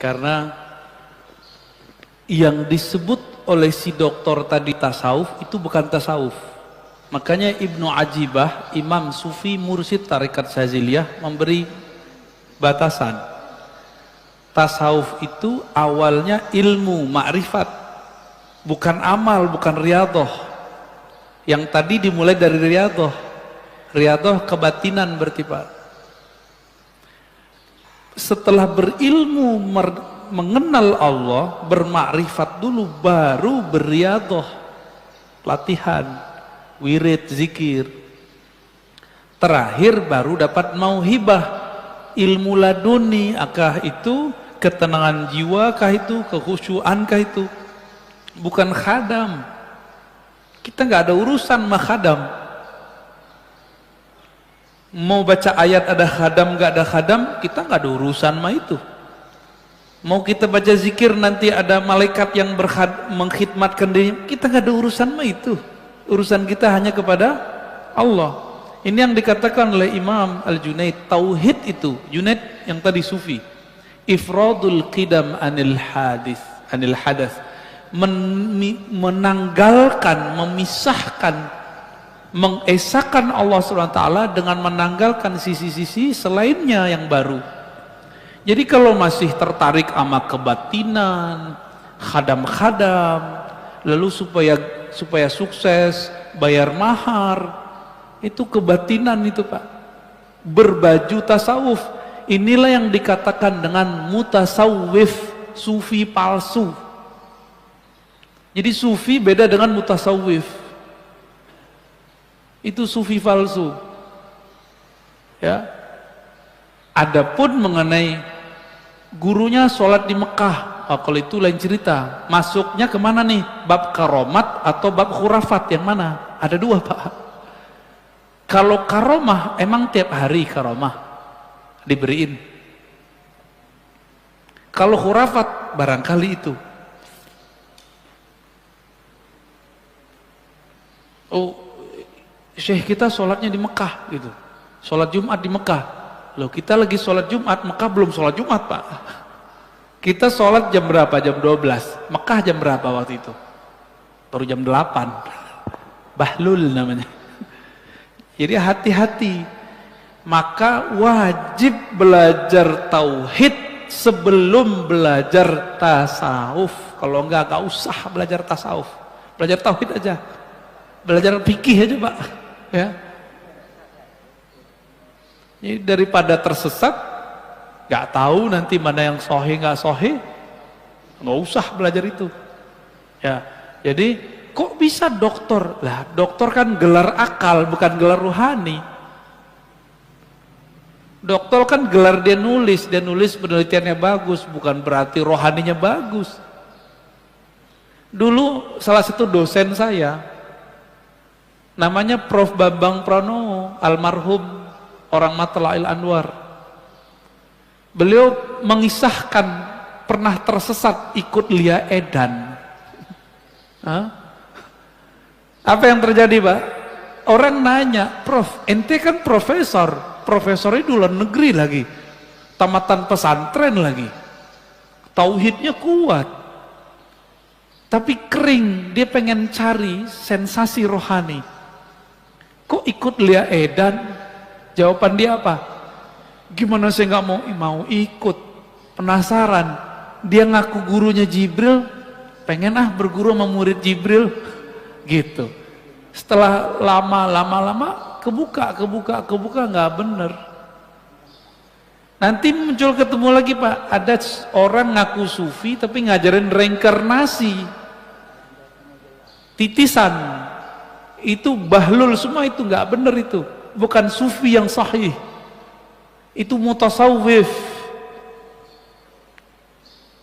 Karena yang disebut oleh si dokter tadi tasawuf itu bukan tasawuf. Makanya Ibnu Ajibah, imam sufi mursyid tarekat Syaziliyah, memberi batasan. Tasawuf itu awalnya ilmu, ma'rifat, bukan amal, bukan riyadhah. Yang tadi dimulai dari riyadhah. Riyadhah kebatinan berarti Pak. Setelah berilmu, mengenal Allah, bermakrifat dulu, baru berriyadhah, latihan, wirid, zikir. Terakhir baru dapat mauhibah, ilmu laduni. Akah itu ketenangan jiwa, kah itu kekhusyuan, kah itu bukan khadam. Kita nggak ada urusan sama khadam. Mau baca ayat ada khadam nggak ada khadam, kita nggak ada urusan sama itu. Mau kita baca zikir nanti ada malaikat yang mengkhidmatkan diri, kita nggak ada urusan sama itu. Urusan kita hanya kepada Allah. Ini yang dikatakan oleh Imam Al-Junaid, tauhid itu, Junaid yang tadi sufi, ifradul qidam anil hadas, menanggalkan, memisahkan, mengesahkan Allah SWT dengan menanggalkan sisi-sisi selainnya yang baru. Jadi kalau masih tertarik sama kebatinan, khadam-khadam, lalu supaya sukses, bayar mahar, itu kebatinan itu Pak. Berbaju tasawuf. Inilah yang dikatakan dengan mutasawwif, sufi palsu. Jadi sufi beda dengan mutasawwif. Itu sufi palsu. Ya. Adapun mengenai gurunya sholat di Mekah, kalau itu lain cerita. Masuknya kemana nih? Bab karomat atau bab khurafat? Yang mana? Ada dua Pak. Kalau karomah, emang tiap hari karomah diberiin. Kalau khurafat, barangkali itu. Oh, syekh kita sholatnya di Mekah gitu. Sholat Jumat di Mekah. Loh, kita lagi sholat Jumat, Mekah belum sholat Jumat Pak. Kita sholat jam berapa? Jam 12. Mekah jam berapa waktu itu? Baru jam 8. Bahlul namanya. Jadi hati-hati. Maka wajib belajar tauhid sebelum belajar tasawuf. Kalau enggak usah belajar tasawuf. Belajar tauhid aja. Belajar fikih aja Pak. Ya. Jadi daripada tersesat, nggak tahu nanti mana yang sahih nggak sahih, nggak usah belajar itu. Ya, jadi kok bisa dokter? Lah, dokter kan gelar akal, bukan gelar ruhani. Dokter kan gelar dia nulis penelitiannya bagus, bukan berarti rohaninya bagus. Dulu salah satu dosen saya, namanya Prof. Bambang Pranowo, almarhum, orang Matla'il Anwar. Beliau mengisahkan pernah tersesat ikut Lia Edan. Hah? Apa yang terjadi Pak? Orang nanya, Prof, ente kan profesornya di luar negeri lagi, tamatan pesantren lagi, tauhidnya kuat, tapi kering, dia pengen cari sensasi rohani. Kok ikut Lia Edan? Jawaban dia apa? Gimana saya nggak mau ikut? Penasaran. Dia ngaku gurunya Jibril, pengen berguru sama murid Jibril, gitu. Setelah lama kebuka nggak bener. Nanti muncul ketemu lagi Pak, ada orang ngaku sufi tapi ngajarin reinkarnasi, titisan. Itu bahlul semua, itu nggak bener itu. Bukan sufi yang sahih, itu mutasawwif.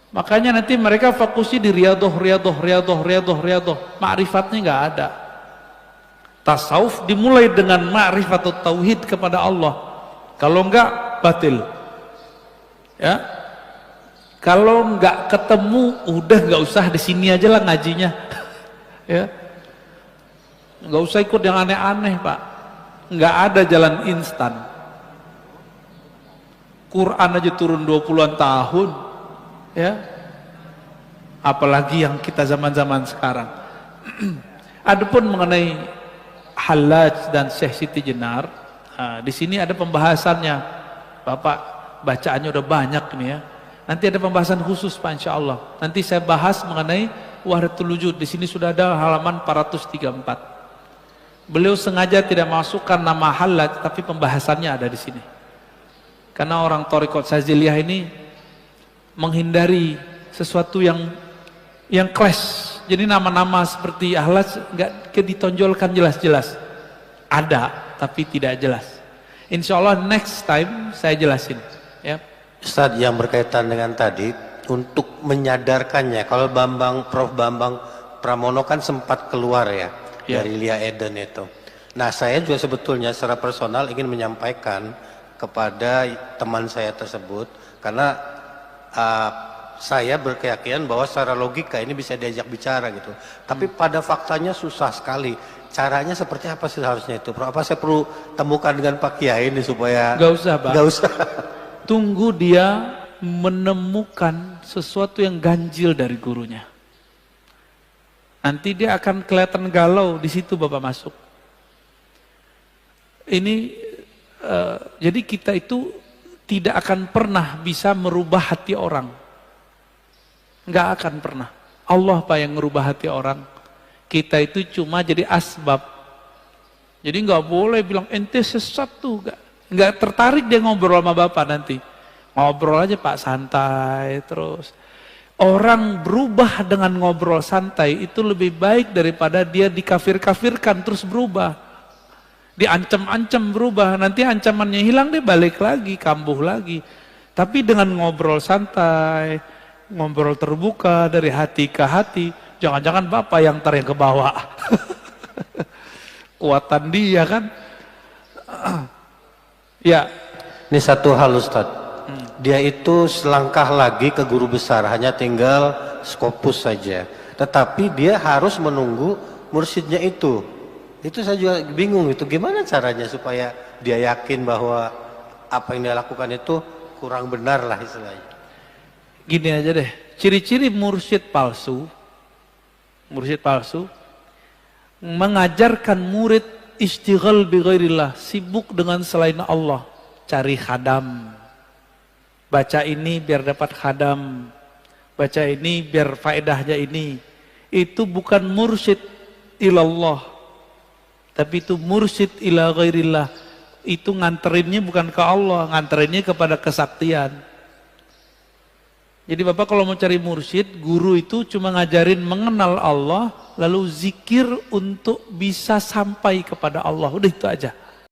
Makanya nanti mereka fokusnya di riyadhah, ma'rifatnya nggak ada. Tasawuf dimulai dengan ma'rifat atau tauhid kepada Allah. Kalau enggak, batil. Ya, kalau enggak ketemu, udah nggak usah di sini aja lah ngajinya. Ya, nggak usah ikut yang aneh-aneh Pak. Nggak ada jalan instan. Quran aja turun 20-an tahun, Ya, apalagi yang kita zaman-zaman sekarang. Adapun mengenai Hallaj dan Syekh Siti Jenar, di sini ada pembahasannya. Bapak bacaannya udah banyak nih ya. Nanti ada pembahasan khusus Pak, insya Allah. Nanti saya bahas mengenai Wahdatul Wujud. Di sini sudah ada halaman 434. Beliau sengaja tidak masukkan nama Hallaj, tapi pembahasannya ada di sini. Karena orang Thariqat Syadziliyah ini menghindari sesuatu yang clash. Jadi nama-nama seperti Hallaj nggak ditonjolkan jelas-jelas. Ada, tapi tidak jelas. Insya Allah next time saya jelasin. Ya. Ustadz, yang berkaitan dengan tadi, untuk menyadarkannya, kalau Prof. Bambang Pramono kan sempat keluar ya dari Lia Eden itu. Nah, saya juga sebetulnya secara personal ingin menyampaikan kepada teman saya tersebut, karena saya berkeyakinan bahwa secara logika ini bisa diajak bicara gitu. Tapi pada faktanya susah sekali. Caranya seperti apa sih harusnya itu? Apa saya perlu temukan dengan Pak Kiai ini supaya... Gak usah Pak. Gak usah. Tunggu dia menemukan sesuatu yang ganjil dari gurunya. Nanti dia akan kelihatan galau, di situ Bapak masuk. Ini, jadi kita itu tidak akan pernah bisa merubah hati orang. Nggak akan pernah. Allah Pak yang merubah hati orang. Kita itu cuma jadi asbab. Jadi nggak boleh bilang ente sesat tuh, nggak tertarik dia ngobrol sama Bapak nanti. Ngobrol aja Pak, santai terus. Orang berubah dengan ngobrol santai itu lebih baik daripada dia dikafir-kafirkan terus berubah. Diancam-ancam berubah, nanti ancamannya hilang dia balik lagi, kambuh lagi. Tapi dengan ngobrol santai, ngobrol terbuka dari hati ke hati, jangan-jangan Bapak yang yang ke bawah. Kuatan dia kan. Ya. Ini satu hal Ustadz. Dia itu selangkah lagi ke guru besar, hanya tinggal Skopus saja. Tetapi dia harus menunggu mursyidnya itu. Itu saya juga bingung itu gimana caranya supaya dia yakin bahwa apa yang dia lakukan itu kurang benar lah istilahnya. Gini aja deh, ciri-ciri mursyid palsu mengajarkan murid istighal bi ghairillah, sibuk dengan selain Allah, cari khadam. Baca ini biar dapat khadam, baca ini biar faedahnya ini. Itu bukan mursyid ilallah, tapi itu mursyid ila ghairillah. Itu nganterinnya bukan ke Allah, nganterinnya kepada kesaktian. Jadi Bapak kalau mau cari mursyid, guru itu cuma ngajarin mengenal Allah, lalu zikir untuk bisa sampai kepada Allah. Udah itu aja.